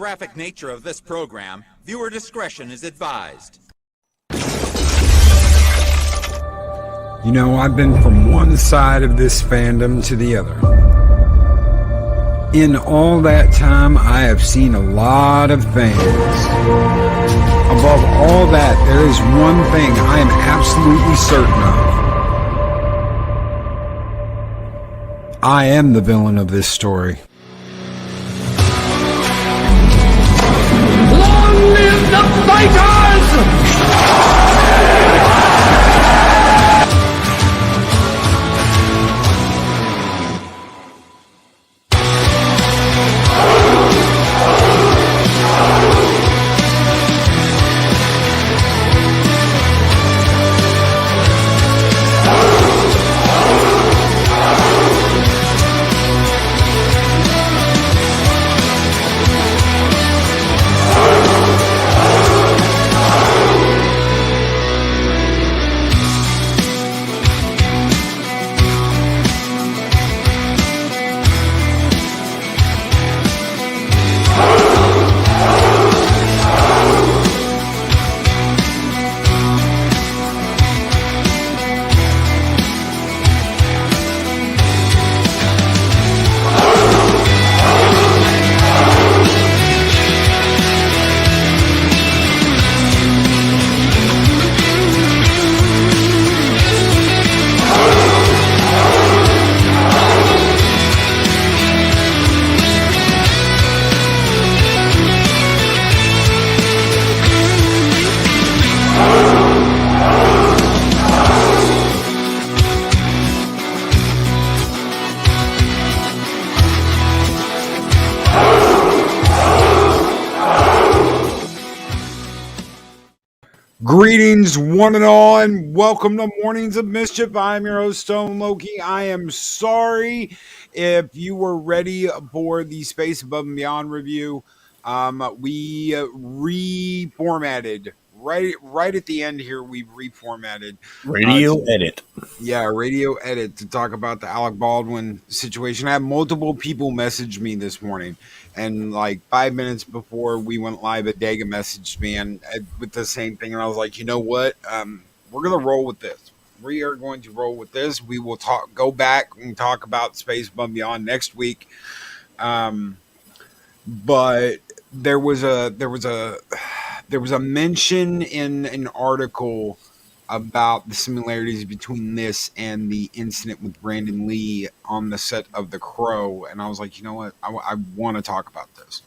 graphic nature of this program, viewer discretion is advised. You know, I've been from one side of this fandom to the other. In all that time, I have seen a lot of things. Above all that, there is one thing I am absolutely certain of. I am the villain of this story. Long live the fighters! Greetings, one and all, and welcome to Mornings of Mischief. I'm your host, Stone Loki. I am sorry if you were ready for the Space Above and Beyond review. We reformatted right at the end here. We reformatted radio edit. Yeah, radio edit to talk about the Alec Baldwin situation. I had multiple people message me this morning, and like 5 minutes before we went live, Adega messaged me and with the same thing, and I was like, you know what? We're gonna roll with this. We are going to roll with this. We will go back and talk about Space Above and Beyond next week. But there was a mention in an article about the similarities between this and the incident with Brandon Lee on the set of The Crow, and I was like, you know what, I want to talk about this.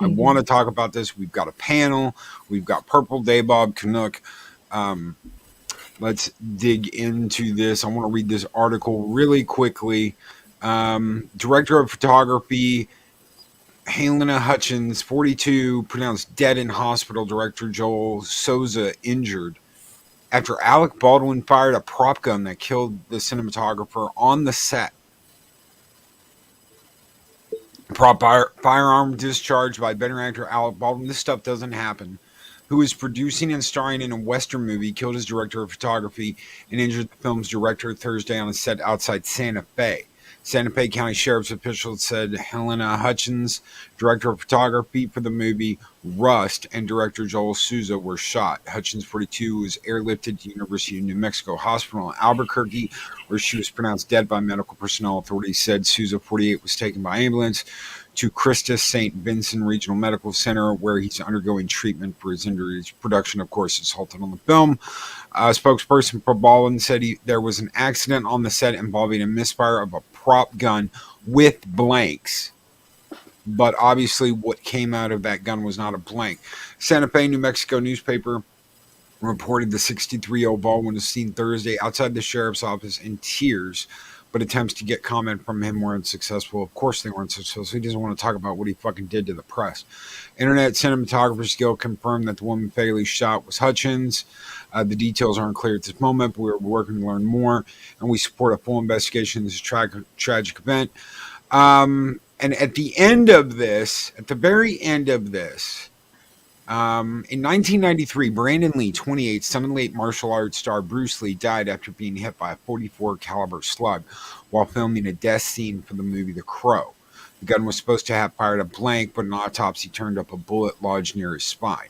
I want to talk about this. We've got a panel. We've got Purple Day Bob Canuck. Let's dig into this. I want to read this article really quickly. Director of photography Helena Hutchins, 42, pronounced dead in hospital. Director Joel Souza injured after Alec Baldwin fired a prop gun that killed the cinematographer on the set. Firearm discharged by veteran actor Alec Baldwin. This stuff doesn't happen. Who is producing and starring in a Western movie, killed his director of photography and injured the film's director Thursday on a set outside Santa Fe. Santa Fe County Sheriff's officials said Helena Hutchins, director of photography for the movie Rust, and director Joel Souza were shot. Hutchins, 42, was airlifted to University of New Mexico Hospital in Albuquerque, where she was pronounced dead by medical personnel. Authorities said Souza, 48, was taken by ambulance to Christus St. Vincent Regional Medical Center, where he's undergoing treatment for his injuries. Production, of course, is halted on the film. A spokesperson for Baldwin said there was an accident on the set involving a misfire of a prop gun with blanks. But obviously what came out of that gun was not a blank. Santa Fe, New Mexico newspaper reported the 63-year-old Baldwin was seen Thursday outside the sheriff's office in tears, but attempts to get comment from him were unsuccessful. Of course they weren't successful. He doesn't want to talk about what he fucking did to the press. Internet Cinematographers Guild confirmed that the woman fatally shot was Hutchins. The details aren't clear at this moment, but we're working to learn more, and we support a full investigation of this tragic event. And at the end of this, at the very end of this, in 1993, Brandon Lee, 28, son of late martial arts star Bruce Lee, died after being hit by a .44 caliber slug while filming a death scene for the movie The Crow. The gun was supposed to have fired a blank, but an autopsy turned up a bullet lodged near his spine.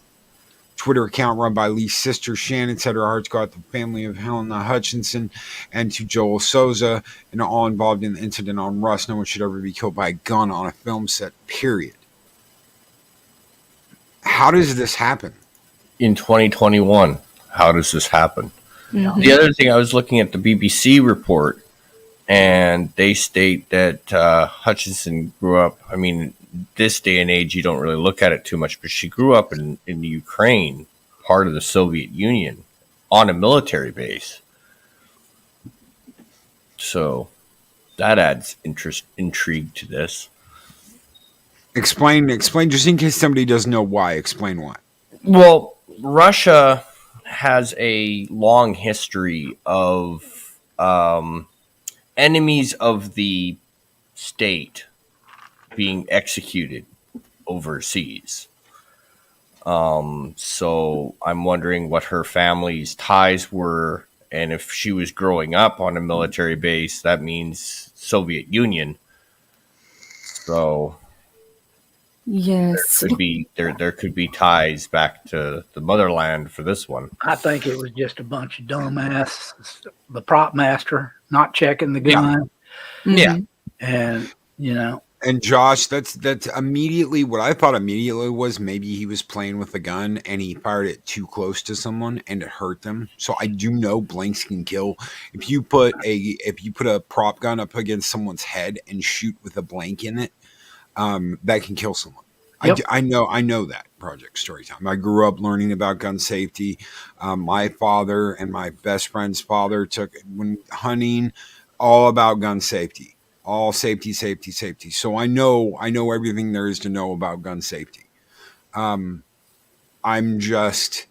Twitter account run by Lee's sister Shannon said her hearts go out to the family of Helena Hutchinson and to Joel Souza and all involved in the incident on Rust. No one should ever be killed by a gun on a film set, period. How does this happen? In 2021, how does this happen? Mm-hmm. The other thing, I was looking at the BBC report, and they state that Hutchinson grew up, I mean, this day and age, you don't really look at it too much, but she grew up in the Ukraine, part of the Soviet Union, on a military base. So that adds intrigue to this. Explain, just in case somebody doesn't know why, explain why. Well, Russia has a long history of enemies of the state being executed overseas. So I'm wondering what her family's ties were, and if she was growing up on a military base, that means Soviet Union. So Yes. there could be ties back to the motherland for this one. I think it was just a bunch of dumbass, the prop master not checking the gun. Yeah. And, you know, And Josh, that's immediately what I thought immediately was maybe he was playing with the gun and he fired it too close to someone and it hurt them. So I do know blanks can kill. If you put a prop gun up against someone's head and shoot with a blank in it, that can kill someone. Yep. I know that. Project Storytime. I grew up learning about gun safety. My father and my best friend's father when hunting, all about gun safety. All safety. So I know everything there is to know about gun safety. I'm just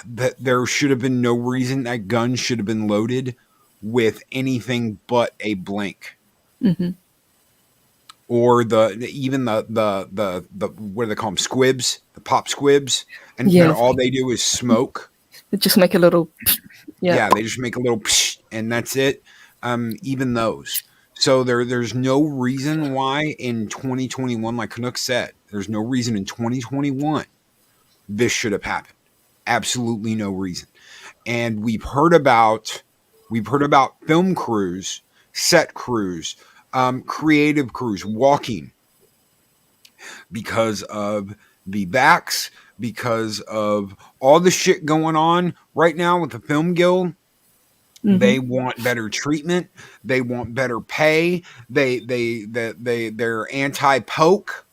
that there should have been no reason that gun should have been loaded with anything but a blank. Mm-hmm. Or even the what do they call them, squibs, the pop squibs, and Yeah. all they do is smoke. They just make a little. Yeah, they just make a little psh, and that's it. Even those. So there's no reason why in 2021, like Canuck said, there's no reason in 2021 this should have happened. Absolutely no reason. And we've heard about film crews, set crews, creative crews walking because of the backs, because of all the shit going on right now with the film guild. Mm-hmm. They want better treatment. They want better pay. They're anti-poke.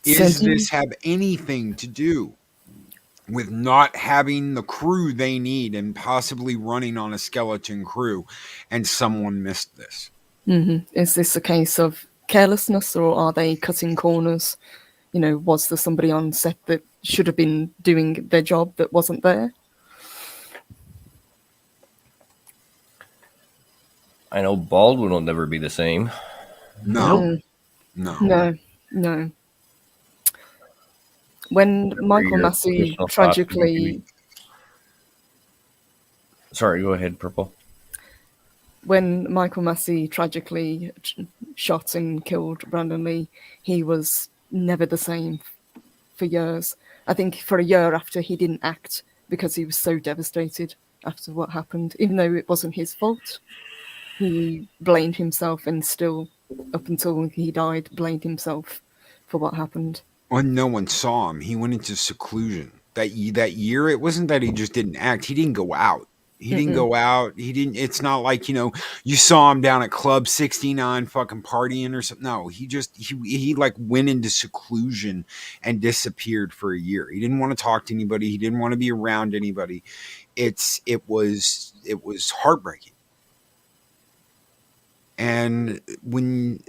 Does this have anything to do with not having the crew they need and possibly running on a skeleton crew, and someone missed this? Mm-hmm. Is this a case of carelessness, or are they cutting corners? You know, was there somebody on set that should have been doing their job that wasn't there? I know Baldwin will never be the same. No. When Michael Massey tragically... Sorry, go ahead, Purple. When Michael Massey tragically shot and killed Brandon Lee, he was never the same for years. I think for a year after, he didn't act because he was so devastated after what happened, even though it wasn't his fault. He blamed himself, and still, up until he died, blamed himself for what happened. Well, no one saw him. He went into seclusion. That year, it wasn't that he just didn't act. He didn't go out. It's not like, you saw him down at Club 69 fucking partying or something. No, he like went into seclusion and disappeared for a year. He didn't want to talk to anybody. He didn't want to be around anybody. It was heartbreaking. And to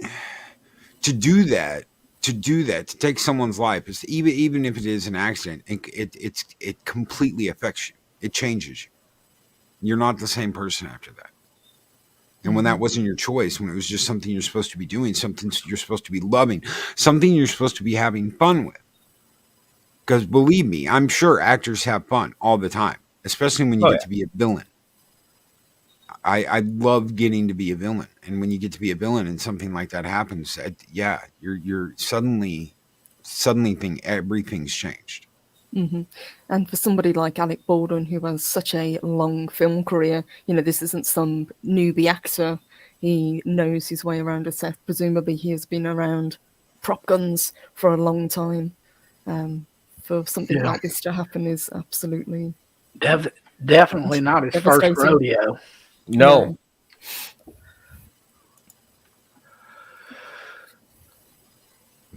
take someone's life, is even if it is an accident, it completely affects you. It changes you. You're not the same person after that. And when that wasn't your choice, when it was just something you're supposed to be doing, something you're supposed to be loving, something you're supposed to be having fun with. Because believe me, I'm sure actors have fun all the time, especially when you get to be a villain. I love getting to be a villain, and when you get to be a villain and something like that happens, you're suddenly everything's changed. And for somebody like Alec Baldwin, who has such a long film career, this isn't some newbie actor. He knows his way around a set. Presumably, he has been around prop guns for a long time. For something like this to happen is absolutely Definitely not his first devastating. rodeo. No.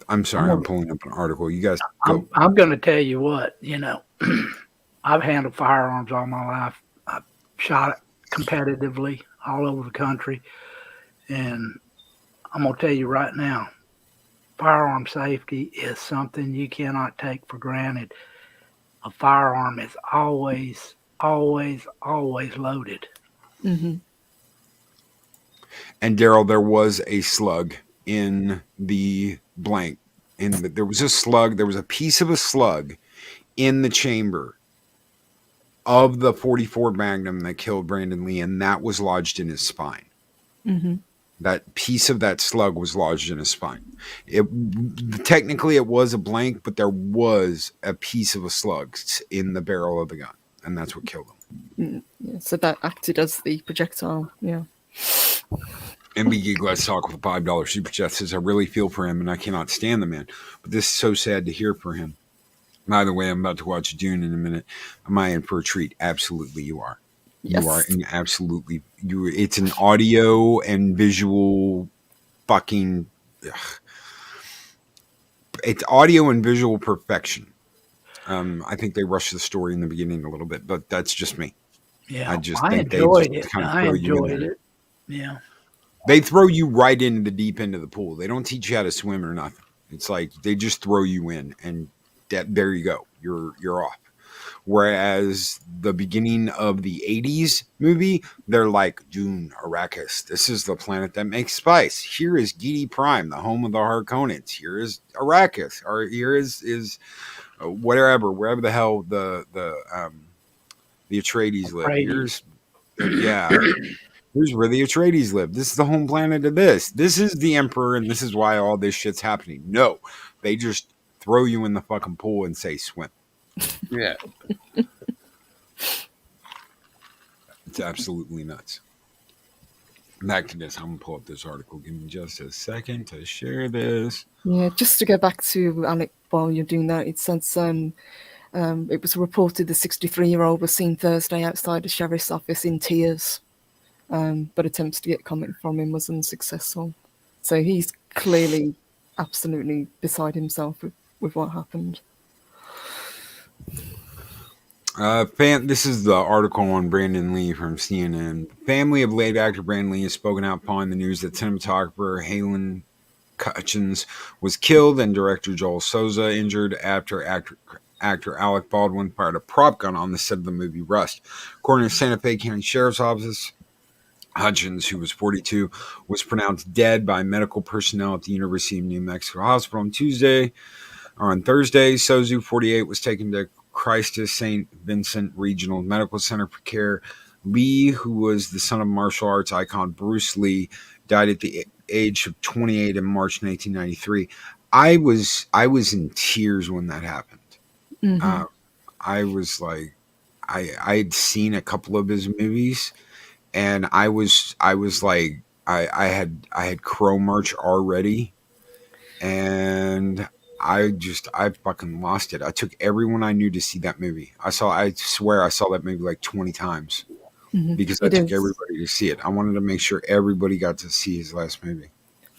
I'm sorry, I'm pulling up an article. You guys go. I'm going to tell you what, I've handled firearms all my life. I've shot it competitively all over the country. And I'm going to tell you right now, firearm safety is something you cannot take for granted. A firearm is always, always, always loaded. Mm-hmm. And Daryl, there was a slug in the blank. There was a slug. There was a piece of a slug in the chamber of the 44 Magnum that killed Brandon Lee, and that was lodged in his spine. Mm-hmm. That piece of that slug was lodged in his spine. Technically, it was a blank, but there was a piece of a slug in the barrel of the gun, and that's what killed him. Yeah, so that acted as the projectile. Yeah. MBG Glass Talk with a $5 super chat says, I really feel for him and I cannot stand the man. But this is so sad to hear for him. By the way, I'm about to watch Dune in a minute. Am I in for a treat? Absolutely, you are. Yes. You are in absolutely. It's an audio and visual fucking. It's audio and visual perfection. I think they rushed the story in the beginning a little bit, but that's just me. Yeah, I just I think enjoyed they just it. kind of I throw you in enjoyed there. it. Yeah. They throw you right into the deep end of the pool. They don't teach you how to swim or nothing. It's like they just throw you in, and there you go. You're off. Whereas the beginning of the 80s movie, they're like, Dune, Arrakis. This is the planet that makes spice. Here is Giedi Prime, the home of the Harkonnens. Here is Arrakis. Or here is wherever the hell the Atreides live. Atreides. Here's where the Atreides live. This is the home planet of this. This is the Emperor, and this is why all this shit's happening. No, they just throw you in the fucking pool and say swim. Yeah. It's absolutely nuts. Back to this. I'm going to pull up this article. Give me just a second to share this. Yeah, just to go back to Alec while you're doing that, it says it was reported the 63-year-old was seen Thursday outside the sheriff's office in tears, but attempts to get comment from him was unsuccessful. So he's clearly absolutely beside himself with what happened. This is the article on Brandon Lee from CNN. The family of late actor Brandon Lee has spoken out upon the news that cinematographer Halen Hutchins was killed and director Joel Souza injured after actor Alec Baldwin fired a prop gun on the set of the movie Rust. According to Santa Fe County Sheriff's Office, Hutchins, who was 42, was pronounced dead by medical personnel at the University of New Mexico Hospital on Thursday. Souza, 48, was taken to Christus St. Vincent Regional Medical Center for care. Lee, who was the son of martial arts icon Bruce Lee, died at the age of 28 in March 1993. I was in tears when that happened. Mm-hmm. I was like, I'd seen a couple of his movies, and I was like, I had Crow March already, and I fucking lost it. I took everyone I knew to see that movie. I swear I saw that movie like 20 times because I took everybody to see it. I wanted to make sure everybody got to see his last movie.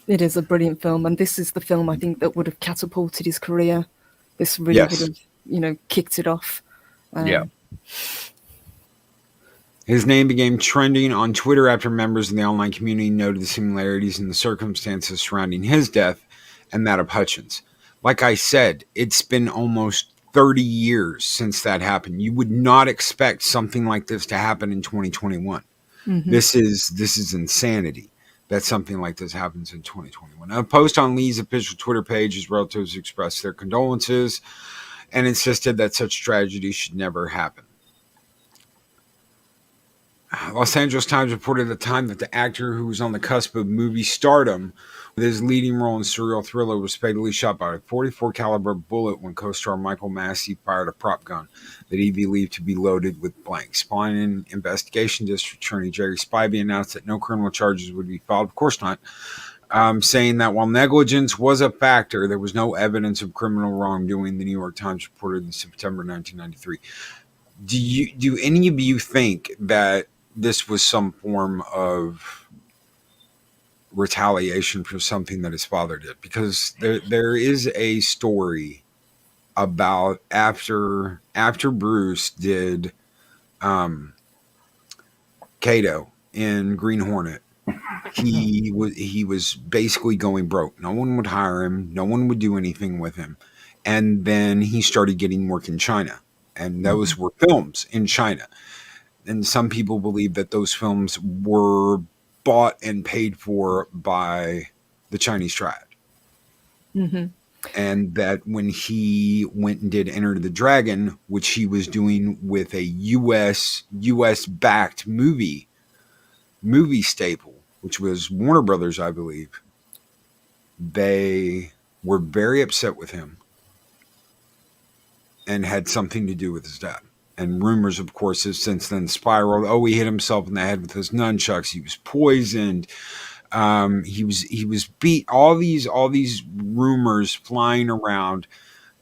It is a brilliant film, and this is the film I think that would have catapulted his career. This really would have, kicked it off. Yeah. His name became trending on Twitter after members in the online community noted the similarities in the circumstances surrounding his death and that of Hutchins. Like I said, it's been almost 30 years since that happened. You would not expect something like this to happen in 2021. Mm-hmm. This is insanity that something like this happens in 2021. A post on Lee's official Twitter page, his relatives expressed their condolences and insisted that such tragedy should never happen. Los Angeles Times reported at the time that the actor who was on the cusp of movie stardom with his leading role in serial thriller was fatally shot by a .44 caliber bullet when co-star Michael Massey fired a prop gun that he believed to be loaded with blanks. Following investigation, District Attorney Jerry Spivey announced that no criminal charges would be filed. Of course not. Saying that while negligence was a factor, there was no evidence of criminal wrongdoing, the New York Times reported in September 1993. Do any of you think that this was some form of retaliation for something that his father did? Because there is a story about after Bruce did Kato in Green Hornet, he was basically going broke. No one would hire him. No one would do anything with him. And then he started getting work in China. And those were films in China. And some people believe that those films were bought and paid for by the Chinese tribe. Mm-hmm. And that when he went and did Enter the Dragon, which he was doing with a U.S. backed movie staple, which was Warner Brothers, I believe, they were very upset with him and had something to do with his death. And rumors, of course, have since then spiraled. Oh, he hit himself in the head with his nunchucks. He was poisoned. He was beat. All these rumors flying around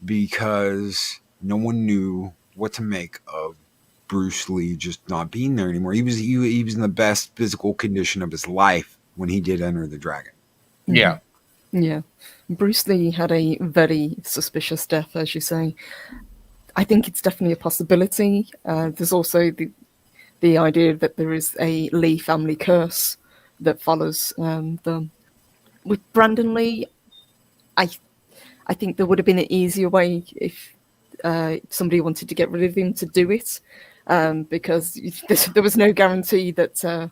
because no one knew what to make of Bruce Lee just not being there anymore. He was in the best physical condition of his life when he did Enter the Dragon. Yeah. Yeah. Bruce Lee had a very suspicious death, as you say. I think it's definitely a possibility. There's also the idea that there is a Lee family curse that follows them. With Brandon Lee, I think there would have been an easier way if somebody wanted to get rid of him to do it, because there was no guarantee that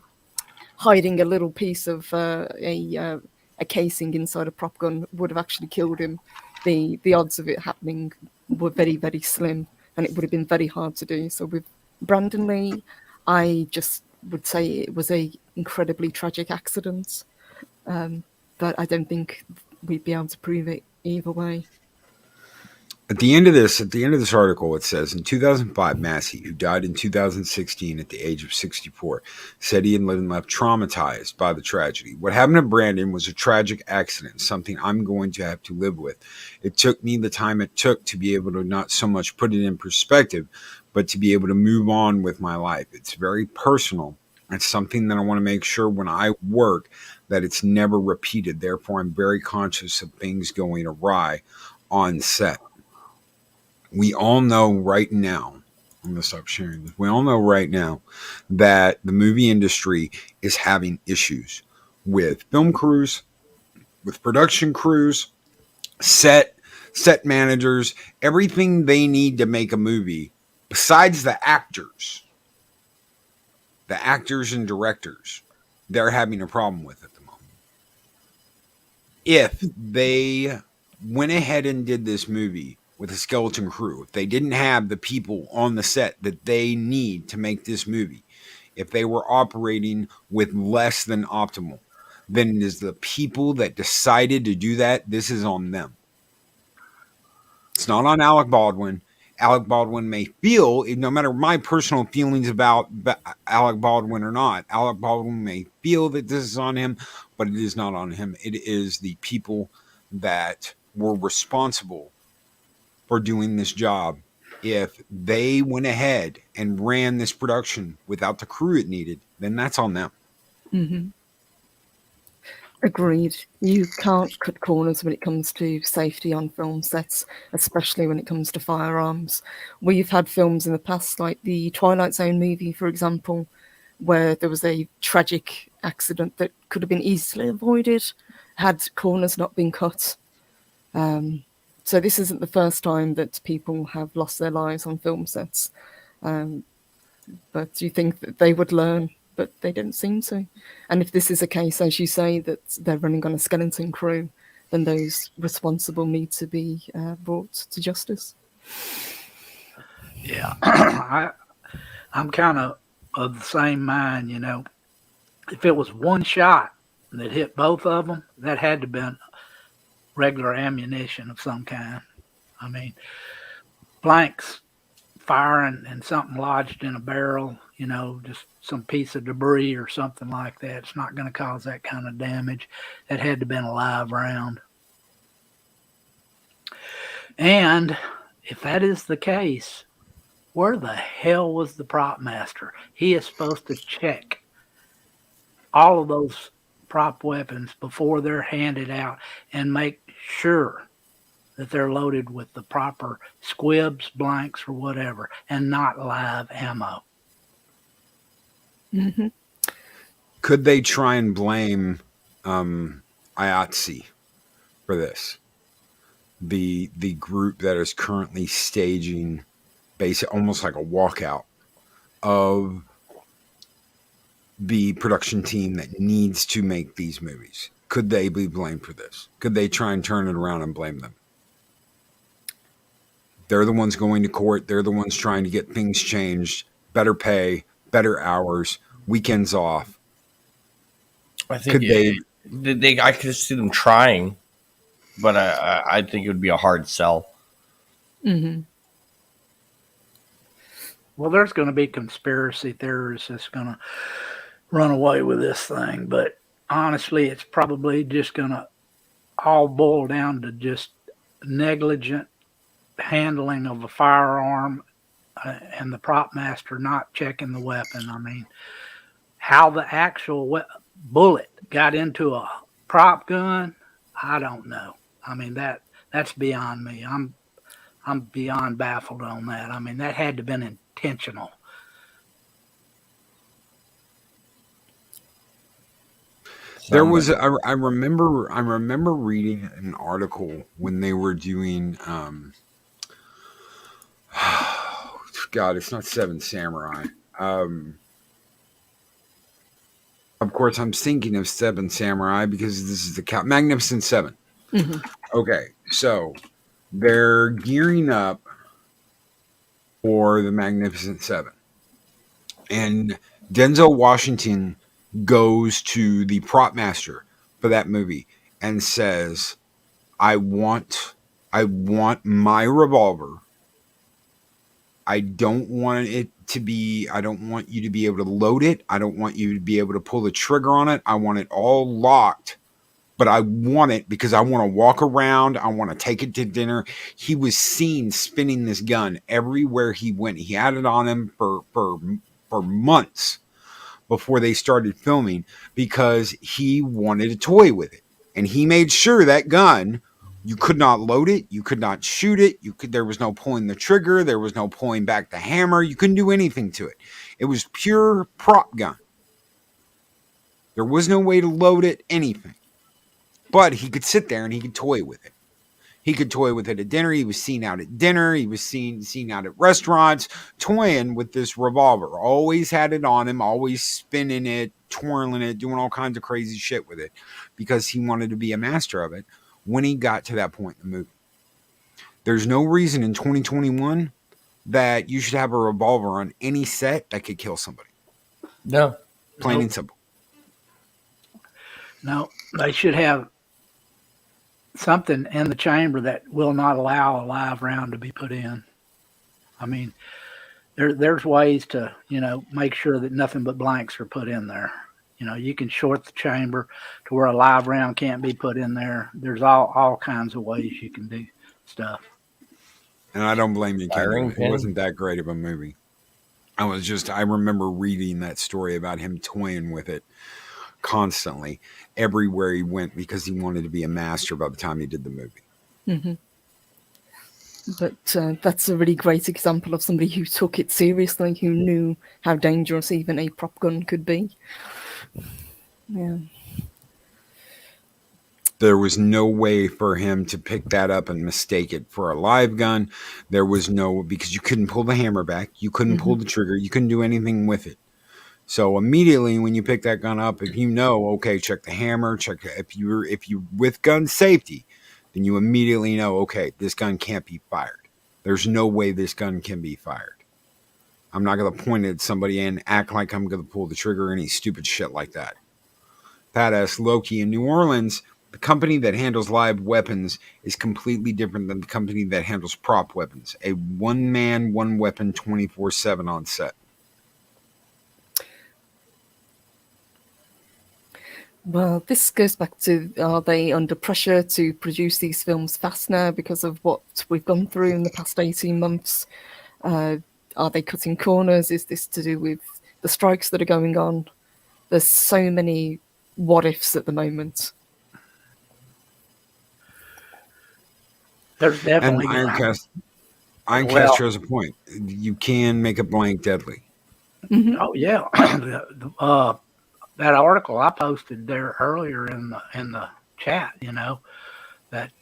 hiding a little piece of a casing inside a prop gun would have actually killed him. The odds of it happening were very, very slim, and it would have been very hard to do. So with Brandon Lee, I just would say it was a incredibly tragic accident, but I don't think we'd be able to prove it either way. At the end of this article, it says, in 2005, Massey, who died in 2016 at the age of 64, said he had been left traumatized by the tragedy. What happened to Brandon was a tragic accident, something I'm going to have to live with. It took me the time it took to be able to not so much put it in perspective, but to be able to move on with my life. It's very personal. It's something that I want to make sure when I work that it's never repeated. Therefore, I'm very conscious of things going awry on set. We all know right now, I'm going to stop sharing this. We all know right now that the movie industry is having issues with film crews, with production crews, set managers, everything they need to make a movie, besides the actors and directors, they're having a problem with at the moment. If they went ahead and did this movie with a skeleton crew, if they didn't have the people on the set that they need to make this movie, if they were operating with less than optimal, then it is the people that decided to do that. This is on them. It's not on Alec Baldwin. Alec Baldwin may feel, no matter my personal feelings about Alec Baldwin or not, Alec Baldwin may feel that this is on him, but it is not on him. It is the people that were responsible for doing this job. If they went ahead and ran this production without the crew it needed, then that's on them. Mm-hmm. Agreed. You can't cut corners when it comes to safety on film sets, especially when it comes to firearms. We've had films in the past, like the Twilight Zone movie, for example, where there was a tragic accident that could have been easily avoided had corners not been cut. So this isn't the first time that people have lost their lives on film sets. But you think that they would learn, but they don't seem to. And if this is a case, as you say, that they're running on a skeleton crew, then those responsible need to be brought to justice. Yeah, I'm kind of of the same mind, you know. If it was one shot that hit both of them, that had to have been regular ammunition of some kind. I mean, blanks firing and something lodged in a barrel, you know, just some piece of debris or something like that. It's not going to cause that kind of damage. That had to have been a live round. And if that is the case, where the hell was the prop master? He is supposed to check all of those prop weapons before they're handed out and make sure that they're loaded with the proper squibs, blanks, or whatever, and not live ammo. Mm-hmm. Could they try and blame IATSE for this? The group that is currently staging almost like a walkout of the production team that needs to make these movies. Could they be blamed for this? Could they try and turn it around and blame them? They're the ones going to court. They're the ones trying to get things changed, better pay, better hours, weekends off. I think I could see them trying, but I think it would be a hard sell. Mm-hmm. Well, there's going to be conspiracy theorists that's going to run away with this thing, but honestly, it's probably just going to all boil down to just negligent handling of a firearm and the prop master not checking the weapon. I mean, how the actual bullet got into a prop gun, I don't know. I mean, that's beyond me. I'm beyond baffled on that. I mean, that had to have been intentional. There was I remember reading an article when they were doing God, it's not Seven Samurai. Of course, I'm thinking of Seven Samurai because this is the Magnificent Seven. Mm-hmm. Okay, so they're gearing up for the Magnificent Seven, and Denzel Washington goes to the prop master for that movie and says, I want my revolver. I don't want you to be able to load it. I don't want you to be able to pull the trigger on it. I want it all locked, but I want it because I want to walk around. I want to take it to dinner. He was seen spinning this gun everywhere he went. He had it on him for months before they started filming because he wanted a toy with it. And he made sure that gun, you could not load it, you could not shoot it, there was no pulling the trigger, there was no pulling back the hammer, you couldn't do anything to it. It was pure prop gun. There was no way to load it, anything. But he could sit there and he could toy with it. He could toy with it at dinner. He was seen out at dinner. He was seen out at restaurants, toying with this revolver. Always had it on him, always spinning it, twirling it, doing all kinds of crazy shit with it because he wanted to be a master of it when he got to that point in the movie. There's no reason in 2021 that you should have a revolver on any set that could kill somebody. No. Plain and simple. No, they should have something in the chamber that will not allow a live round to be put in. I mean, there's ways to, make sure that nothing but blanks are put in there. You can short the chamber to where a live round can't be put in there. There's all kinds of ways you can do stuff. And I don't blame you, Ken. It wasn't that great of a movie. I remember reading that story about him toying with it constantly everywhere he went because he wanted to be a master by the time he did the movie. Mm-hmm. But that's a really great example of somebody who took it seriously, who knew how dangerous even a prop gun could be. Yeah. There was no way for him to pick that up and mistake it for a live gun. There was because you couldn't pull the hammer back. You couldn't pull the trigger. You couldn't do anything with it. So immediately when you pick that gun up, if okay, check the hammer, if you're with gun safety, then you immediately know, okay, this gun can't be fired. There's no way this gun can be fired. I'm not going to point at somebody and act like I'm going to pull the trigger or any stupid shit like that. Badass Loki in New Orleans, the company that handles live weapons is completely different than the company that handles prop weapons. A one man, one weapon, 24/7 on set. Well, this goes back to, are they under pressure to produce these films fast now because of what we've gone through in the past 18 months? Are they cutting corners? Is this to do with the strikes that are going on? There's so many what ifs at the moment. There's definitely And Ironcast Well- has a point. You can make a blank deadly. Oh yeah, that article I posted there earlier in the chat. That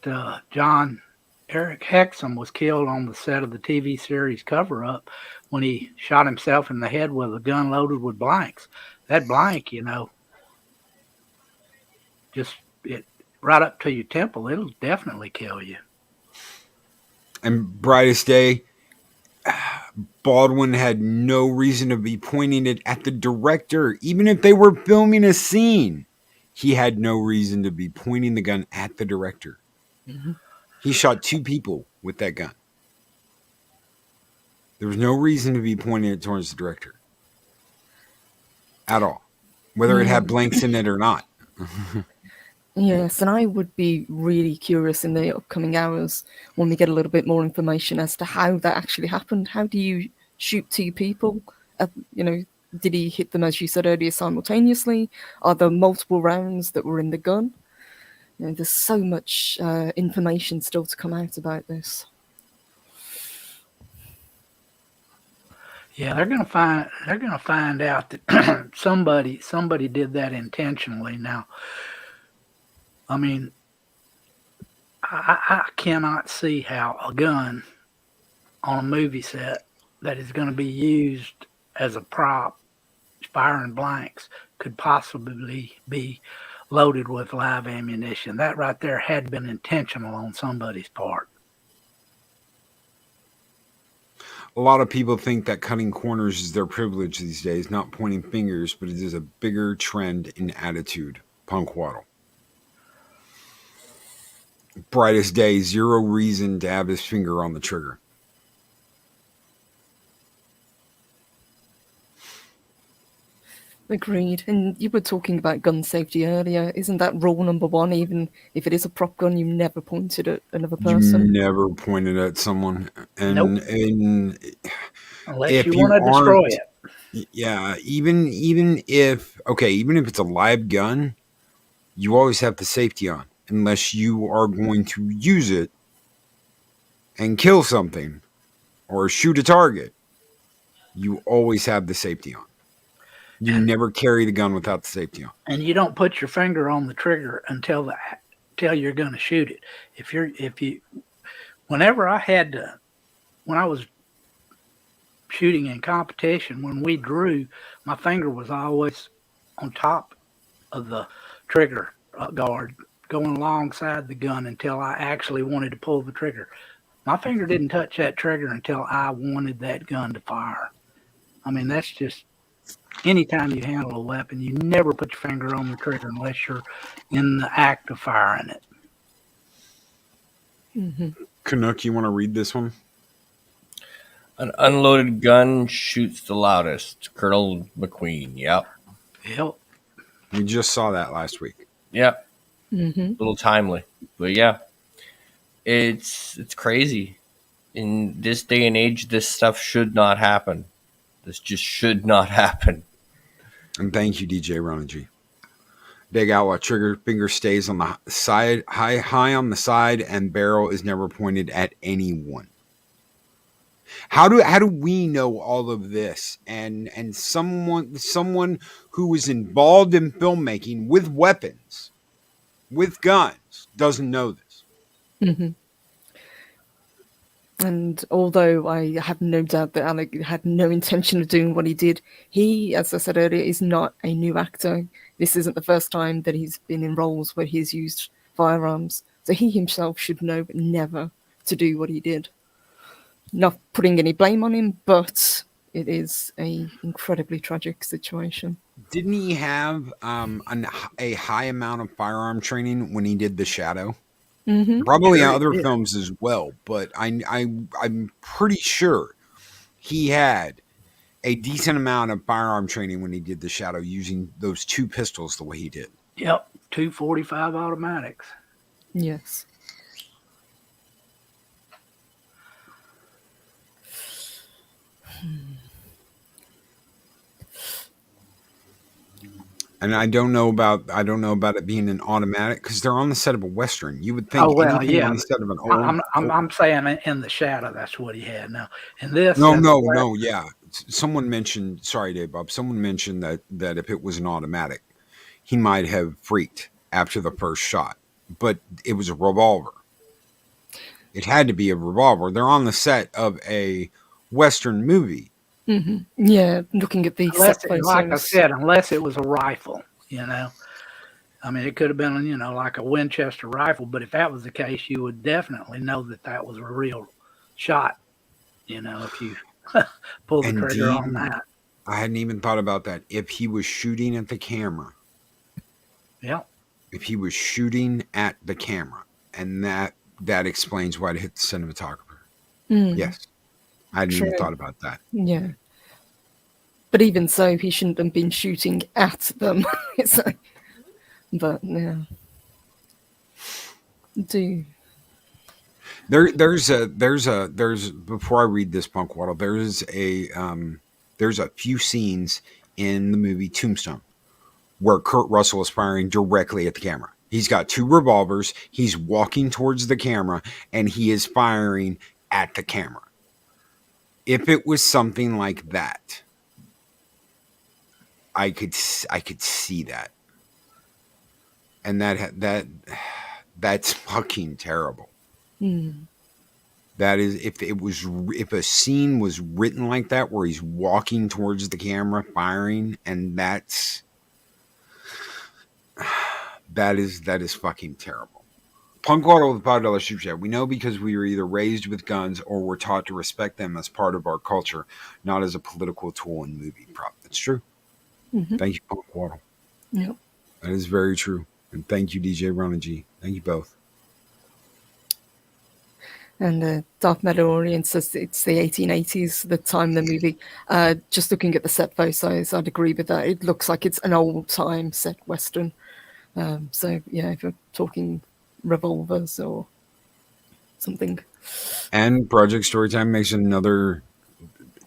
John Eric Hexum was killed on the set of the TV series Cover Up when he shot himself in the head with a gun loaded with blanks. That blank, just it right up to your temple, it'll definitely kill you. And Brightest Day, Baldwin had no reason to be pointing it at the director, even if they were filming a scene. He had no reason to be pointing the gun at the director. Mm-hmm. He shot 2 people with that gun. There was no reason to be pointing it towards the director at all, whether it had blanks in it or not. Yes, and I would be really curious in the upcoming hours when we get a little bit more information as to how that actually happened. How do you shoot 2 people? Did he hit them, as you said earlier, simultaneously? Are there multiple rounds that were in the gun? There's so much information still to come out about this. Yeah, they're gonna find out that somebody did that intentionally. Now, I mean, I cannot see how a gun on a movie set that is going to be used as a prop, firing blanks, could possibly be loaded with live ammunition. That right there had been intentional on somebody's part. A lot of people think that cutting corners is their privilege these days, not pointing fingers, but it is a bigger trend in attitude. Punk Waddle. Brightest Day, zero reason to have his finger on the trigger. Agreed. And you were talking about gun safety earlier. Isn't that rule number 1? Even if it is a prop gun, you never point it at another person. You never pointed at someone. And, Nope. and Unless if you want to destroy aren't- it. Yeah, even if it's a live gun, you always have the safety on, unless you are going to use it and kill something or shoot a target. You always have the safety on. You never carry the gun without the safety on. And you don't put your finger on the trigger until you're going to shoot it. Whenever when I was shooting in competition, when we drew, my finger was always on top of the trigger guard, going alongside the gun until I actually wanted to pull the trigger. My finger didn't touch that trigger until I wanted that gun to fire. I mean, that's just, anytime you handle a weapon, you never put your finger on the trigger unless you're in the act of firing it. Mm-hmm. Canuck, you want to read this one? An unloaded gun shoots the loudest. Colonel McQueen. Yep. Yep. We just saw that last week. Yep. Mm-hmm. A little timely. But yeah. It's crazy. In this day and age, this stuff should not happen. This just should not happen. And thank you, DJ Ronagy. Big Outlaw trigger finger stays on the side, high on the side, and barrel is never pointed at anyone. How do we know all of this? And someone who is involved in filmmaking with weapons, with guns, doesn't know this. Mm-hmm. And although I have no doubt that Alec had no intention of doing what he did, he, as I said earlier, is not a new actor. This isn't the first time that he's been in roles where he's used firearms. So he himself should know never to do what he did. Not putting any blame on him, but it is a incredibly tragic situation. Didn't he have a high amount of firearm training when he did The Shadow? Mm-hmm. Probably in Sure, other yeah. films as well, but I'm pretty sure he had a decent amount of firearm training when he did The Shadow, using those two pistols the way he did. Yep, 245 automatics. Yes. And I don't know about it being an automatic, because they're on the set of a Western. You would think Oh well, anything yeah. on the set of an I'm saying in The Shadow, that's what he had. Now in this, no, yeah. Someone mentioned, sorry, Dave Bob. Someone mentioned that if it was an automatic, he might have freaked after the first shot, but it was a revolver. It had to be a revolver. They're on the set of a Western movie. Mm-hmm. Yeah, looking at the set like I photos. said, unless it was a rifle, I mean, it could have been, like a Winchester rifle, but if that was the case, you would definitely know that was a real shot, if you pull the trigger on Indeed, that. I hadn't even thought about that. If he was shooting at the camera, Yeah. if he was shooting at the camera, and that explains why it hit the cinematographer. Yes, I hadn't even thought about that. Yeah. But even so, he shouldn't have been shooting at them. But yeah. There's before I read this, Punk Waddle, there's a few scenes in the movie Tombstone where Kurt Russell is firing directly at the camera. He's got two revolvers, he's walking towards the camera, and he is firing at the camera. If it was something like that, I could see that. And that's fucking terrible. That is, if a scene was written like that, where he's walking towards the camera firing, and that is fucking terrible. Punk Waddle with $5 super chat. We know because we were either raised with guns or were taught to respect them as part of our culture, not as a political tool and movie prop. That's true. Thank you, Punk Waddle. Yep. That is very true. And thank you, DJ Rona G. Thank you both. And Darth Mandalorian says it's the 1880s, the time the movie. Just looking at the set photos, I'd agree with that. It looks like it's an old-time set Western. So, yeah, if you're talking revolvers or something. And Project Storytime makes another...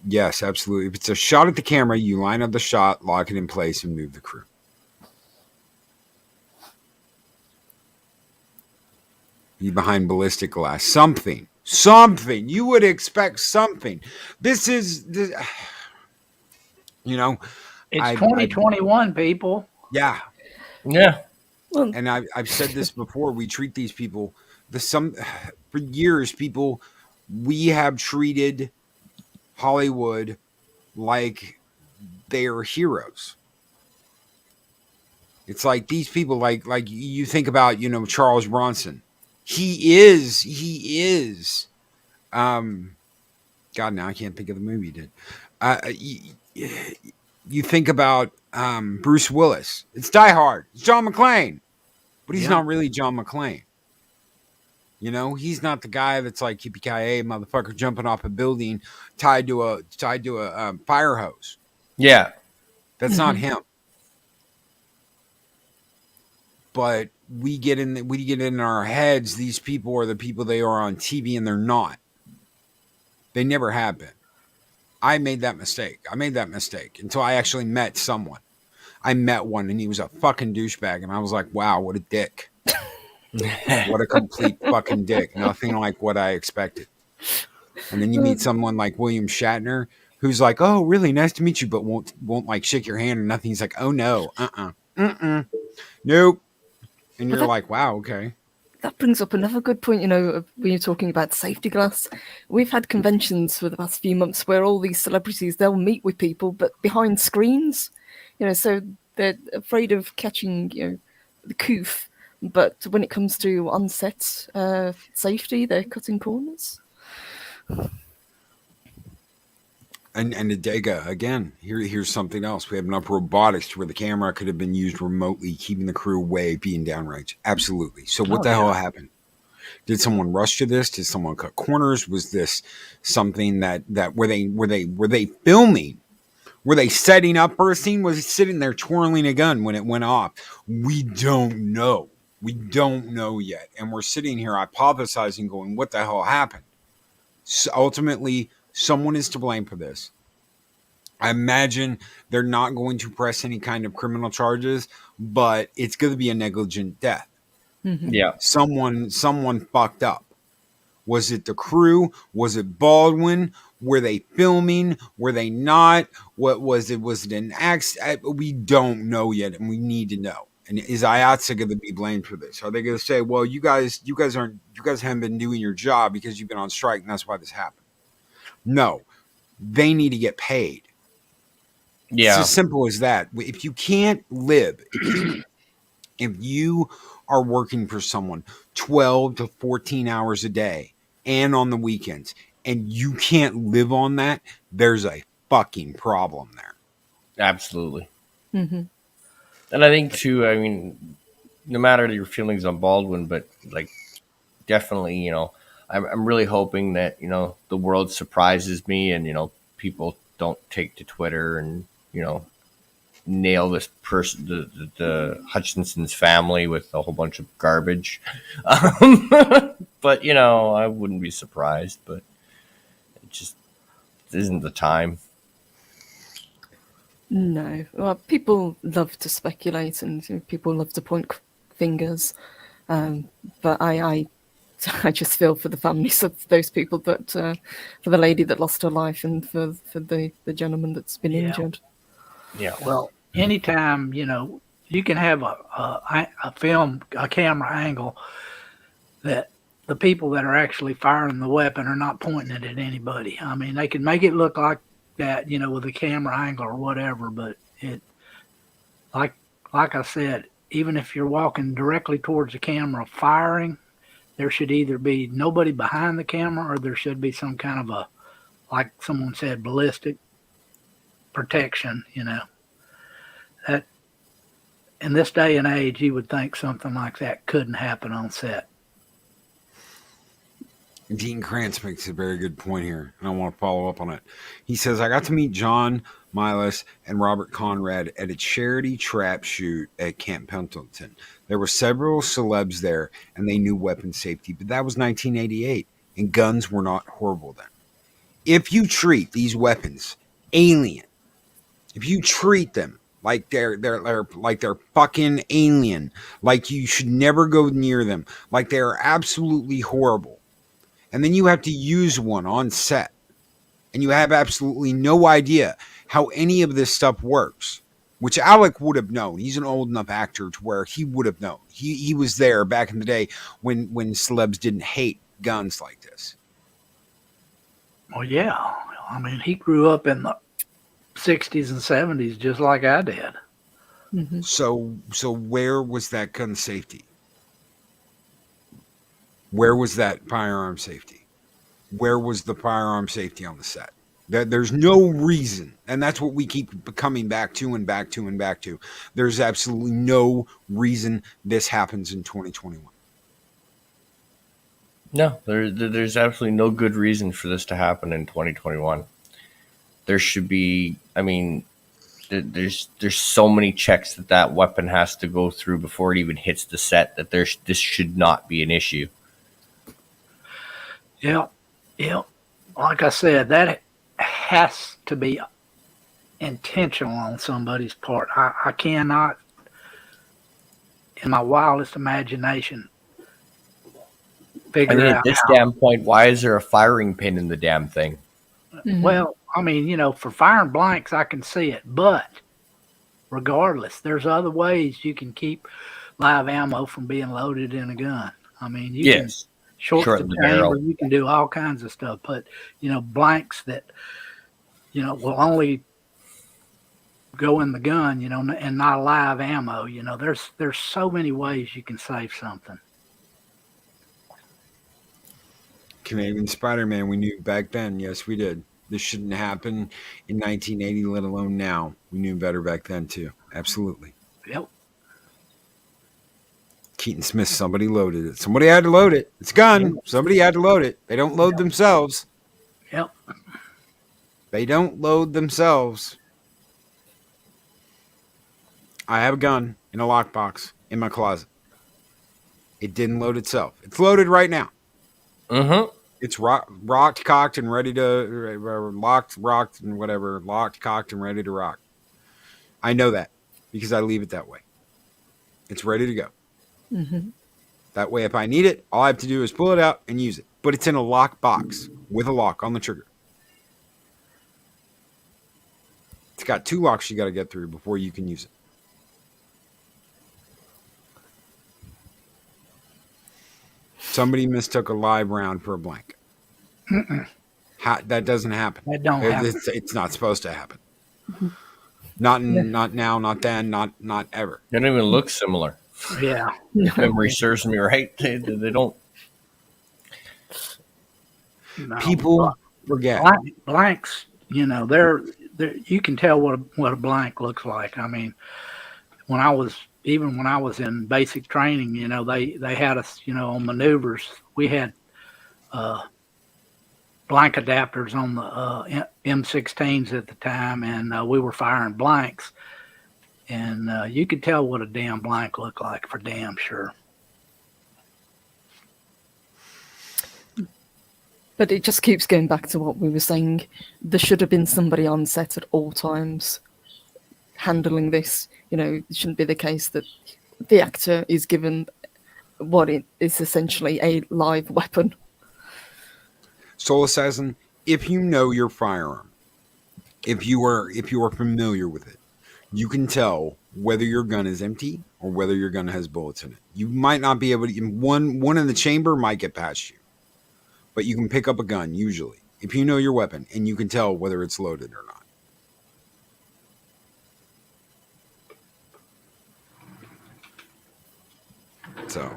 Yes, absolutely. If it's a shot at the camera, you line up the shot, lock it in place, and move the crew. Be behind ballistic glass. Something. You would expect something. This is... It's 2021, people. Yeah. Yeah. And I've said this before. We treat these people... For years, we have treated Hollywood like they are heroes. It's like these people, like you think about, Charles Bronson. He is. God, now I can't think of the movie he did. You think about Bruce Willis. It's Die Hard. It's John McClane, but he's not really John McClane. He's not the guy that's like yippee-ki-yay motherfucker jumping off a building tied to a fire hose. Yeah. That's not him. But we get in our heads, these people are the people they are on TV, and they're not. They never have been. I made that mistake until I actually met someone. I met one, and he was a fucking douchebag, and I was like, wow, what a dick. What a complete fucking dick. Nothing like what I expected. And then you meet someone like William Shatner, who's like, oh, really nice to meet you, but won't like shake your hand or nothing. He's like, oh no, nope. And you're like, wow, okay. That brings up another good point, when you're talking about safety glass. We've had conventions for the past few months where all these celebrities, they'll meet with people, but behind screens, so they're afraid of catching, the coof. But when it comes to on-set safety, they're cutting corners. And Adega, again, here's something else. We have enough robotics to where the camera could have been used remotely, keeping the crew away, being downrange. Absolutely. So what the hell happened? Did someone rush to this? Did someone cut corners? Was this something that were they filming? Were they setting up for a scene? Was he sitting there twirling a gun when it went off? We don't know. We don't know yet. And we're sitting here hypothesizing, going, what the hell happened? So ultimately, someone is to blame for this. I imagine they're not going to press any kind of criminal charges, but it's going to be a negligent death. Yeah. Someone fucked up. Was it the crew? Was it Baldwin? Were they filming? Were they not? What was it? Was it an accident? We don't know yet, and we need to know. And is IATSE going to be blamed for this? Are they going to say, "Well, you guys haven't been doing your job because you've been on strike, and that's why this happened"? No, they need to get paid. Yeah. It's as simple as that. If you can't live, if you are working for someone 12 to 14 hours a day and on the weekends, and you can't live on that, there's a fucking problem there. Absolutely. Mm-hmm. And I think too, I mean, no matter your feelings on Baldwin, but like definitely, you know, I'm really hoping that, you know, the world surprises me and, you know, people don't take to Twitter and, you know, nail this person, the Hutchinson's family with a whole bunch of garbage. But, you know, I wouldn't be surprised, but it just isn't the time. No. Well, people love to speculate and people love to point fingers. But I just feel for the families of those people, but for the lady that lost her life and for the gentleman that's been injured. Yeah. Well, anytime, you know, you can have a camera angle that the people that are actually firing the weapon are not pointing it at anybody. I mean, they can make it look like that, you know, with a camera angle or whatever, but it, like I said, even if you're walking directly towards the camera firing, there should either be nobody behind the camera or there should be some kind of a, like someone said, ballistic protection, you know. That in this day and age, you would think something like that couldn't happen on set. Dean Krantz makes a very good point here, and I want to follow up on it. He says, I got to meet John Milas and Robert Conrad at a charity trap shoot at Camp Pendleton. There were several celebs there, and they knew weapon safety, but that was 1988, and guns were not horrible then. If you treat these weapons alien, if you treat them like they're fucking alien, like you should never go near them, like they're absolutely horrible, and then you have to use one on set, and you have absolutely no idea how any of this stuff works, which Alec would have known. He's an old enough actor to where he would have known. He was there back in the day when celebs didn't hate guns like this. Well, yeah. I mean, he grew up in the 60s and 70s just like I did. Mm-hmm. So where was that gun safety? Where was that firearm safety? Where was the firearm safety on the set? There's no reason, and that's what we keep coming back to and back to and back to. There's absolutely no reason this happens in 2021. No, there's absolutely no good reason for this to happen in 2021. There should be, I mean, there's so many checks that weapon has to go through before it even hits the set that this should not be an issue. Yeah. Like I said, that has to be intentional on somebody's part. I cannot, in my wildest imagination, figure out. At this damn point, why is there a firing pin in the damn thing? Mm-hmm. Well, I mean, you know, for firing blanks, I can see it, but regardless, there's other ways you can keep live ammo from being loaded in a gun. I mean, you can short the chamber, you can do all kinds of stuff, but, you know, blanks that, you know, will only go in the gun, you know, and not live ammo. You know, there's so many ways you can save something. Canadian Spider-Man, we knew back then. Yes, we did. This shouldn't happen in 1980, let alone now. We knew better back then, too. Absolutely. Yep. Keaton Smith, somebody loaded it. Somebody had to load it. It's a gun. Somebody had to load it. They don't load themselves. Yep. They don't load themselves. I have a gun in a lockbox in my closet. It didn't load itself. It's loaded right now. Mm-hmm. It's rocked, cocked, and ready to rocked, and whatever. Locked, cocked, and ready to rock. I know that because I leave it that way. It's ready to go. Mm-hmm. That way, if I need it, all I have to do is pull it out and use it. But it's in a lock box with a lock on the trigger. It's got 2 locks you got to get through before you can use it. Somebody mistook a live round for a blank. That doesn't happen. That don't happen. It's not supposed to happen. Not now, not then, not ever. They don't even look similar. Yeah. If memory serves me right, they don't. No. People forget. Blanks, they're you can tell what a blank looks like. I mean, when I was in basic training, they had us, on maneuvers. We had blank adapters on the M16s at the time, and we were firing blanks. And you could tell what a damn blank looked like for damn sure. But it just keeps going back to what we were saying. There should have been somebody on set at all times handling this. It shouldn't be the case that the actor is given what it is essentially a live weapon. Soul Assassin, if you know your firearm, if you are familiar with it, you can tell whether your gun is empty or whether your gun has bullets in it. You might not be able to. One in the chamber might get past you, but you can pick up a gun usually if you know your weapon and you can tell whether it's loaded or not. So,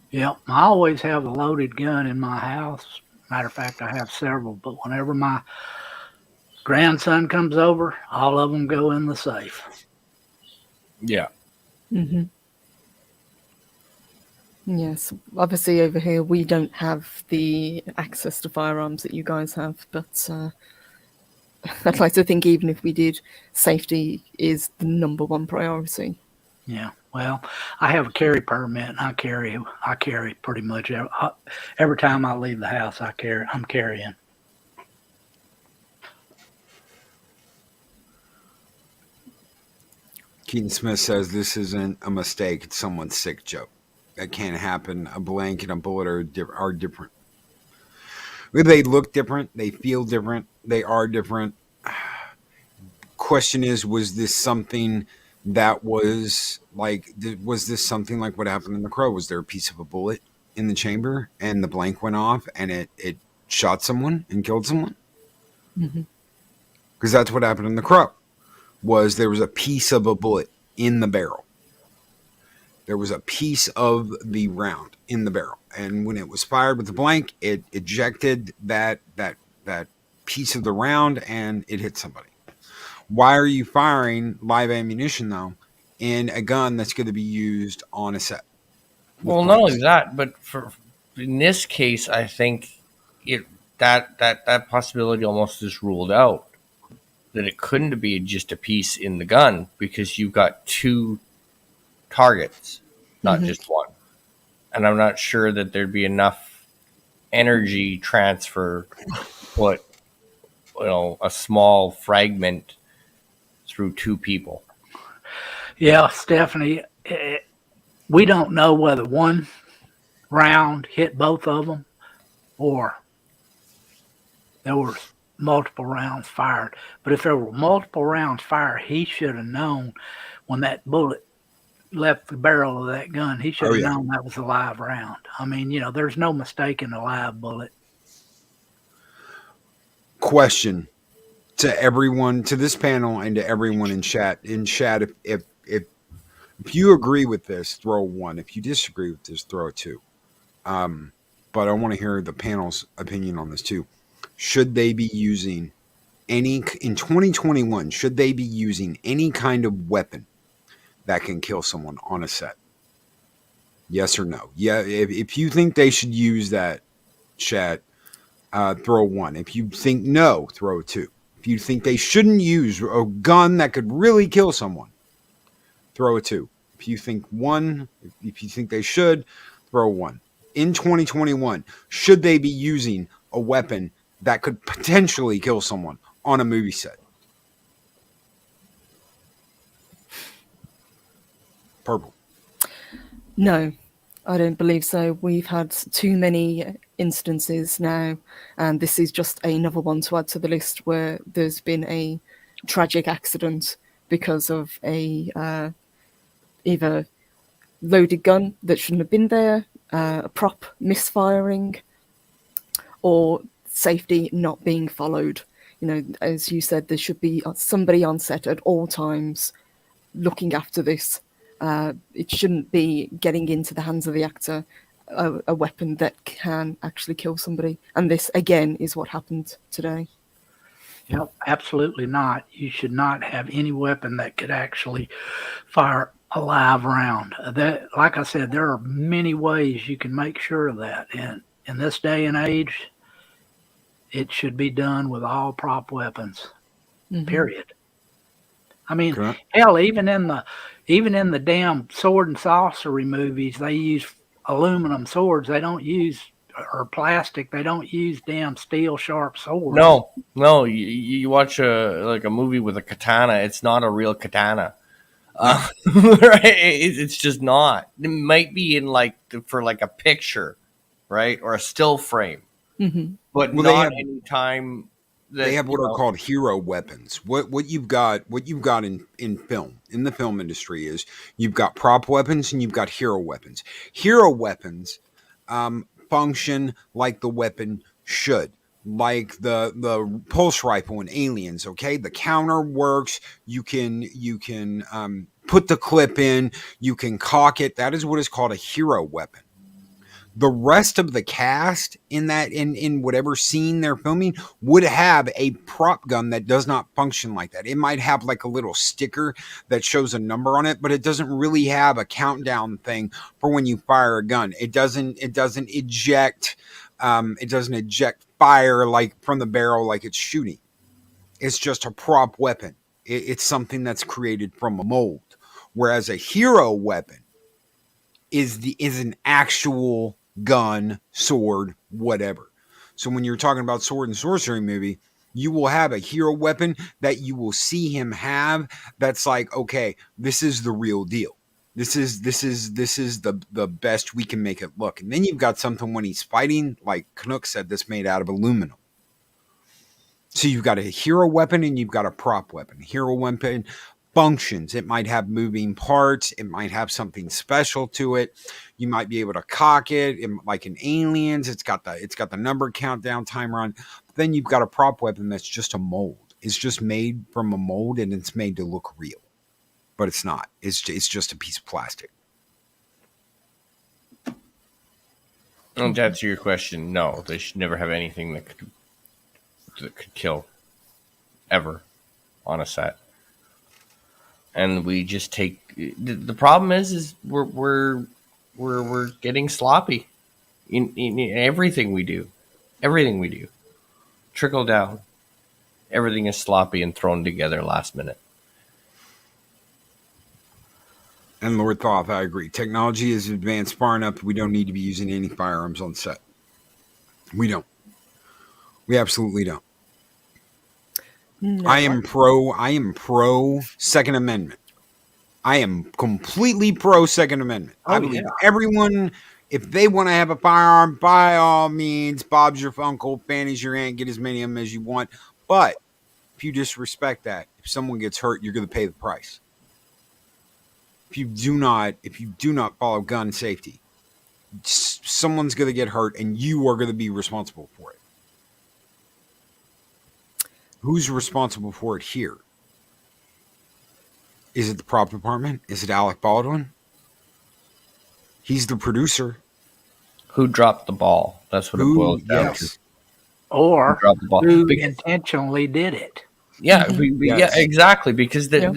yeah, I always have a loaded gun in my house. Matter of fact, I have several, but whenever my grandson comes over, all of them go in the safe. Yeah. Mm-hmm. Yes, obviously over here we don't have the access to firearms that you guys have, but I'd like to think even if we did, safety is the number one priority. Yeah, well, I have a carry permit, and I carry pretty much every time I leave the house. I'm carrying. Keaton Smith says this isn't a mistake; it's someone's sick joke. That can't happen. A blank and a bullet are different. They look different. They feel different. They are different. Question is, was this something that was this something like what happened in The Crow? Was there a piece of a bullet in the chamber and the blank went off and it shot someone and killed someone? Because that's what happened in The Crow. Was there was a piece of a bullet in the barrel. There was a piece of the round in the barrel. And when it was fired with the blank, it ejected that piece of the round and it hit somebody. Why are you firing live ammunition, though, in a gun that's going to be used on a set? Well, not only that, but in this case, I think that possibility almost is ruled out. That it couldn't be just a piece in the gun because you've got 2 targets, not just one. And I'm not sure that there'd be enough energy transfer to put, a small fragment through 2 people. Yeah, Stephanie, we don't know whether one round hit both of them or there were multiple rounds fired. But if there were multiple rounds fired, he should have known when that bullet left the barrel of that gun. He should have known that was a live round. I mean, there's no mistaking a live bullet. Question to everyone, to this panel and to everyone in chat. If you agree with this, throw 1. If you disagree with this, throw 2. but I want to hear the panel's opinion on this too. Should they be using in 2021? Should they be using any kind of weapon that can kill someone on a set? Yes or no? Yeah. If you think they should use that, chat, throw a 1. If you think no, throw a 2. If you think they shouldn't use a gun that could really kill someone, throw a 2. If you think 1, if you think they should, throw a 1. In 2021, should they be using a weapon that could potentially kill someone on a movie set? Purple. No, I don't believe so. We've had too many instances now, and this is just another one to add to the list where there's been a tragic accident because of a either loaded gun that shouldn't have been there, a prop misfiring, or safety not being followed. You know, as you said, there should be somebody on set at all times looking after this. It shouldn't be getting into the hands of the actor a weapon that can actually kill somebody. And this, again, is what happened today. Yep, absolutely not. You should not have any weapon that could actually fire a live round. That, like I said, there are many ways you can make sure of that. And in this day and age, it should be done with all prop weapons. Period. I mean, hell, even in the damn sword and sorcery movies, they use aluminum swords. They don't use or plastic. They don't use damn steel sharp swords. No. You watch a movie with a katana. It's not a real katana. Right? It's just not. It might be in for a picture, right, or a still frame, but not any time. They have what are called hero weapons. What you've got in film, in the film industry, is you've got prop weapons and you've got hero weapons. Hero weapons function like the weapon should, like the pulse rifle in Aliens. Okay, the counter works. You can put the clip in. You can cock it. That is what is called a hero weapon. The rest of the cast in whatever scene they're filming would have a prop gun that does not function like that. It might have like a little sticker that shows a number on it, but it doesn't really have a countdown thing for when you fire a gun. It doesn't eject fire like from the barrel like it's shooting. It's just a prop weapon. It's something that's created from a mold. Whereas a hero weapon is an actual gun, sword, whatever. So when you're talking about sword and sorcery movie, you will have a hero weapon that you will see him have that's like, okay, this is the real deal. This is the best we can make it look. And then you've got something when he's fighting, like Canuck said, that's made out of aluminum. So you've got a hero weapon and you've got a prop weapon. Hero weapon functions. It might have moving parts. It might have something special to it. You might be able to cock it, like in Aliens. It's got the number countdown timer on. But then you've got a prop weapon that's just a mold. It's just made from a mold and it's made to look real, but it's not. It's just a piece of plastic. And to answer your question, no, they should never have anything that could kill ever on a set. And we just take the problem is we're getting sloppy in everything we do. Everything we do, trickle down. Everything is sloppy and thrown together last minute. And Lord Thoth, I agree. Technology is advanced far enough. We don't need to be using any firearms on set. We don't. We absolutely don't. No. I am pro Second Amendment. I am completely pro Second Amendment. I believe everyone, if they want to have a firearm, by all means, Bob's your uncle, Fanny's your aunt, get as many of them as you want. But if you disrespect that, if someone gets hurt, you're going to pay the price. If you do not follow gun safety, someone's going to get hurt and you are going to be responsible for it. Who's responsible for it here? Is it the prop department? Is it Alec Baldwin? He's the producer. Who dropped the ball? That's what it boils down to. Yes. Or Drop the ball. who Because- intentionally did it. Yeah, Yes. yeah, exactly. Because Yeah.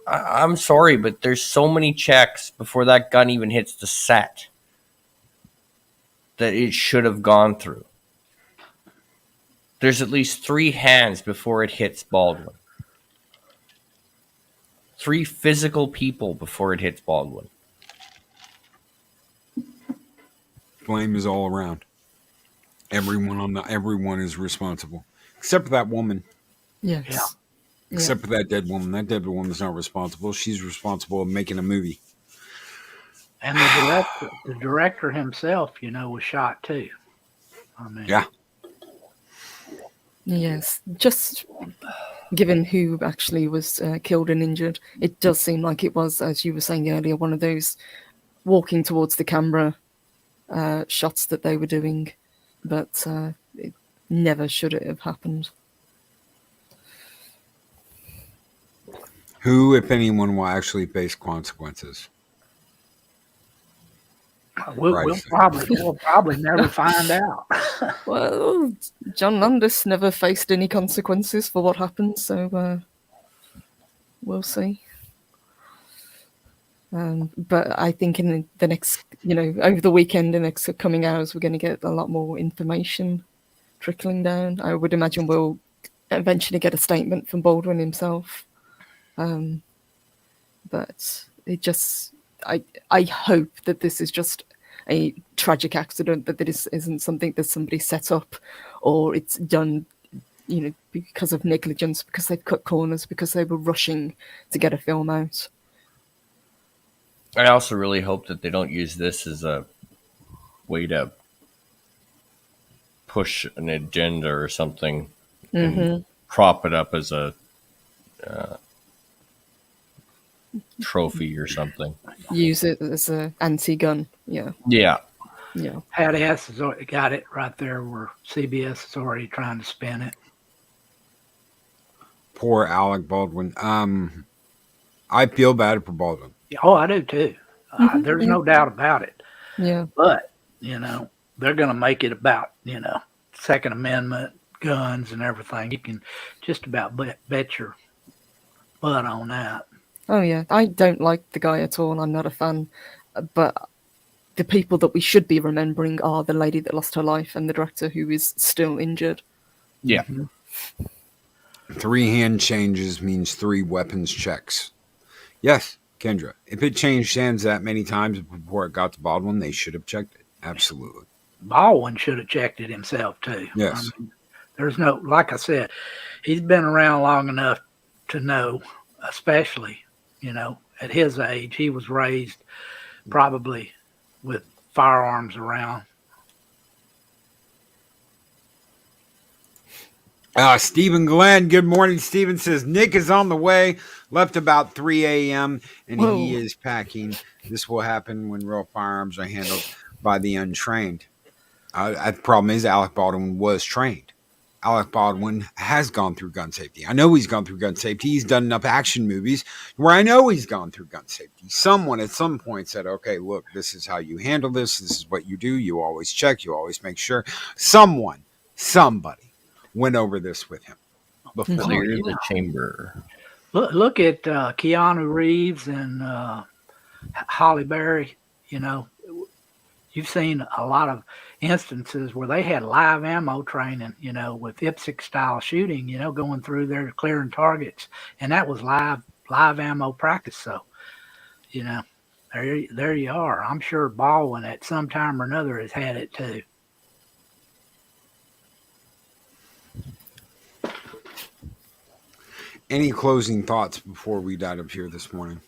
I'm sorry, but there's so many checks before that gun even hits the set that it should have gone through. There's at least 3 hands before it hits Baldwin. 3 physical people before it hits Baldwin. Blame is all around. Everyone is responsible, except for that woman. Yes. Yeah. Except for that dead woman. That dead woman's not responsible. She's responsible of making a movie. And the director himself, was shot too. I mean, Yeah. Yes. Just given who actually was killed and injured, it does seem like it was, as you were saying earlier, one of those walking towards the camera shots that they were doing, but it never should it have happened. Who, if anyone, will actually face consequences? we'll probably never find out. Well, John Landis never faced any consequences for what happened, so we'll see. But I think in the next, over the weekend, in the next coming hours, we're going to get a lot more information trickling down. I would imagine we'll eventually get a statement from Baldwin himself. But it just, I hope that this is just a tragic accident, that this isn't something that somebody set up, or it's done, because of negligence, because they've cut corners, because they were rushing to get a film out. I also really hope that they don't use this as a way to push an agenda or something and prop it up as a trophy or something. Use it as an anti-gun. Yeah. Yeah. Yeah. Pat S. has already got it right there where CBS is already trying to spin it. Poor Alec Baldwin. I feel bad for Baldwin. Oh, I do too. There's no doubt about it. Yeah. But, they're going to make it about, Second Amendment, guns and everything. You can just about bet your butt on that. Oh, yeah. I don't like the guy at all. I'm not a fan. But the people that we should be remembering are the lady that lost her life and the director who is still injured. Yeah. 3 hand changes means 3 weapons checks. Yes, Kendra. If it changed hands that many times before it got to Baldwin, they should have checked it. Absolutely. Baldwin should have checked it himself too. Yes. There's no, like I said, he's been around long enough to know, especially, at his age, he was raised probably with firearms around. Stephen Glenn, good morning. Stephen says Nick is on the way, left about 3 a.m. and Whoa. He is packing. This will happen when real firearms are handled by the untrained. The problem is Alec Baldwin was trained. Alec Baldwin has gone through gun safety. I know he's gone through gun safety. He's done enough action movies where I know he's gone through gun safety. Someone at some point said, okay, look, this is how you handle this. This is what you do. You always check. You always make sure. Somebody went over this with him before. Clear the chamber. Look at Keanu Reeves and Holly Berry. You've seen a lot of instances where they had live ammo training, with IPSC style shooting, going through there clearing targets, and that was live ammo practice. So, there you are. I'm sure Baldwin at some time or another has had it too. Any closing thoughts before we dive up here this morning?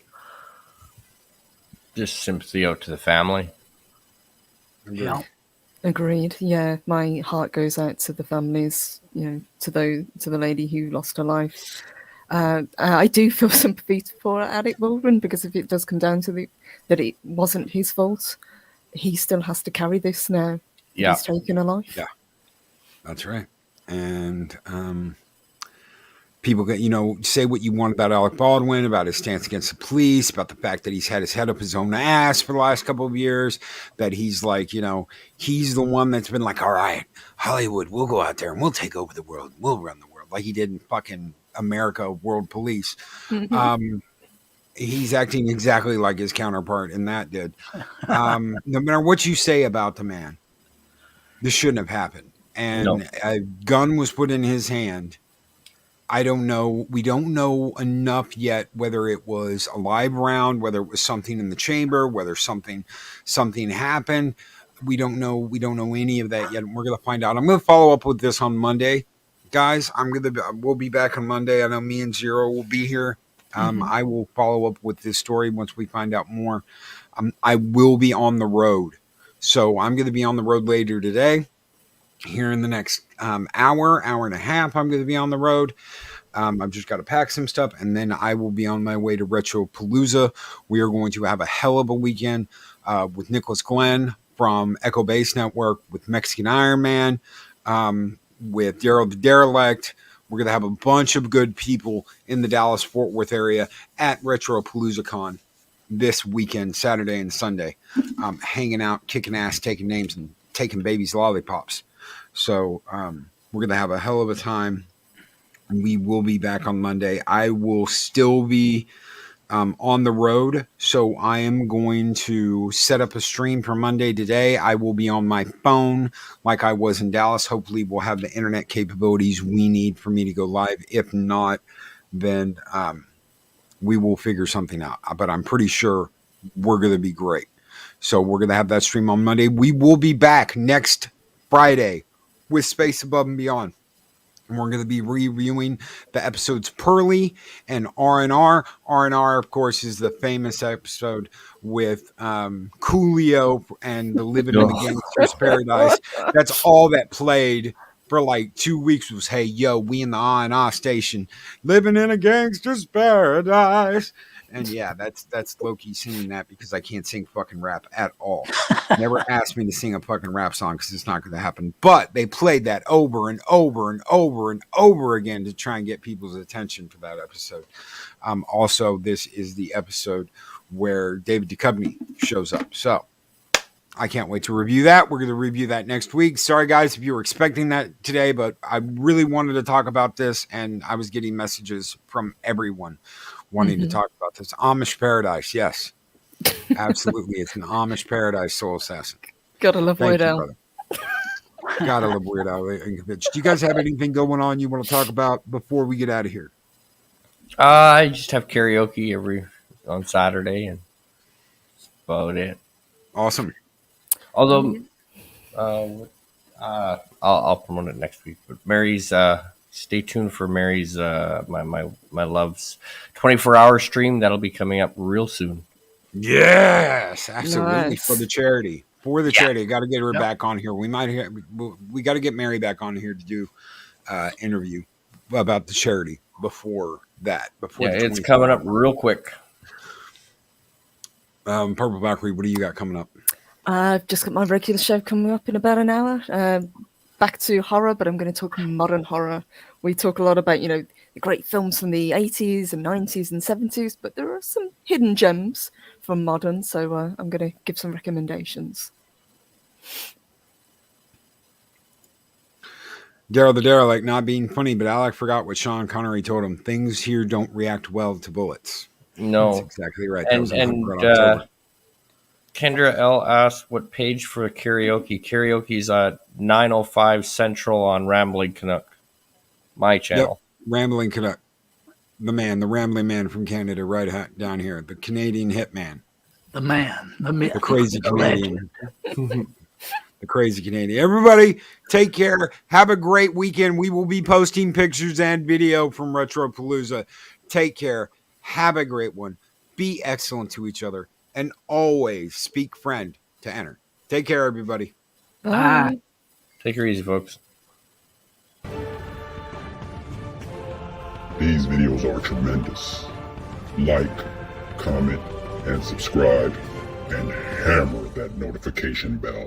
Just sympathy out to the family. Yeah. Agreed. Yeah, my heart goes out to the families, to the lady who lost her life. I do feel sympathy for Alec Baldwin, because if it does come down to that it wasn't his fault, he still has to carry this now. Yeah. He's taken a life. Yeah. That's right. And people get, say what you want about Alec Baldwin, about his stance against the police, about the fact that he's had his head up his own ass for the last couple of years, that he's like, he's the one that's been like, all right, Hollywood, we'll go out there and we'll take over the world. We'll run the world like he did in fucking America World Police. He's acting exactly like his counterpart in that did. No matter what you say about the man, this shouldn't have happened. And a gun was put in his hand. I don't know. We don't know enough yet whether it was a live round, whether it was something in the chamber, whether something happened. We don't know. We don't know any of that yet. We're going to find out. I'm going to follow up with this on Monday, guys. We'll be back on Monday. I know me and Zero will be here. I will follow up with this story once we find out more. I will be on the road. So I'm going to be on the road later today. Here in the next hour and a half, I'm going to be on the road. I've just got to pack some stuff, and then I will be on my way to Retro Palooza. We are going to have a hell of a weekend with Nicholas Glenn from Echo Base Network, with Mexican Iron Man, with Daryl the Derelict. We're going to have a bunch of good people in the Dallas-Fort Worth area at Retro Palooza Con this weekend, Saturday and Sunday, hanging out, kicking ass, taking names, and taking babies' lollipops. So we're going to have a hell of a time. We will be back on Monday. I will still be on the road, so I am going to set up a stream for Monday today. I will be on my phone like I was in Dallas. Hopefully we'll have the internet capabilities we need for me to go live. If not, then we will figure something out. But I'm pretty sure we're going to be great. So we're going to have that stream on Monday. We will be back next Friday with Space Above and Beyond. And we're going to be reviewing the episodes Pearly and R&R. R&R, of course, is the famous episode with Coolio and the Living in the Gangster's Paradise. That's all that played for like 2 weeks was, hey, yo, we in the R&R station, living in a gangster's paradise. And yeah, that's Loki singing that because I can't sing fucking rap at all. Never asked me to sing a fucking rap song because it's not going to happen. But they played that over and over and over and over again to try and get people's attention for that episode. Also, this is the episode where David Duchovny shows up. So I can't wait to review that. We're going to review that next week. Sorry, guys, if you were expecting that today, but I really wanted to talk about this, and I was getting messages from everyone wanting to talk about this. Amish Paradise, yes. Absolutely. It's an Amish Paradise, Soul Assassin. Gotta love Weird Al. Gotta love Weird Al. Do you guys have anything going on you want to talk about before we get out of here? I just have karaoke on Saturday, and that's about it. Awesome. Although, I'll promote it next week. But Mary's, stay tuned for Mary's, my love's 24-hour stream. That'll be coming up real soon. Yes, absolutely. Nice. For the charity. I got to get her back on here. We got to get Mary back on here to do interview about the charity before that. It's coming up real quick. Purple Valkyrie, what do you got coming up? I've just got my regular show coming up in about an hour. Back to horror, but I'm going to talk modern horror. We talk a lot about, the great films from the 80s and 90s and 70s, but there are some hidden gems from modern, so I'm going to give some recommendations. Daryl the Derelict, not being funny, but Alec forgot what Sean Connery told him. Things here don't react well to bullets. No. That's exactly right. And Kendra L asked what page for karaoke. Karaoke's at 9:05 Central on Rambling Canuck, my channel. Yep. Rambling Canuck, the rambling man from Canada, right down here, the Canadian hitman, the crazy Canadian, the crazy Canadian. Everybody, take care. Have a great weekend. We will be posting pictures and video from Retro Palooza. Take care. Have a great one. Be excellent to each other. And always speak friend to enter. Take care, everybody. Bye. Take her easy, folks. These videos are tremendous. Like, comment, and subscribe, and hammer that notification bell.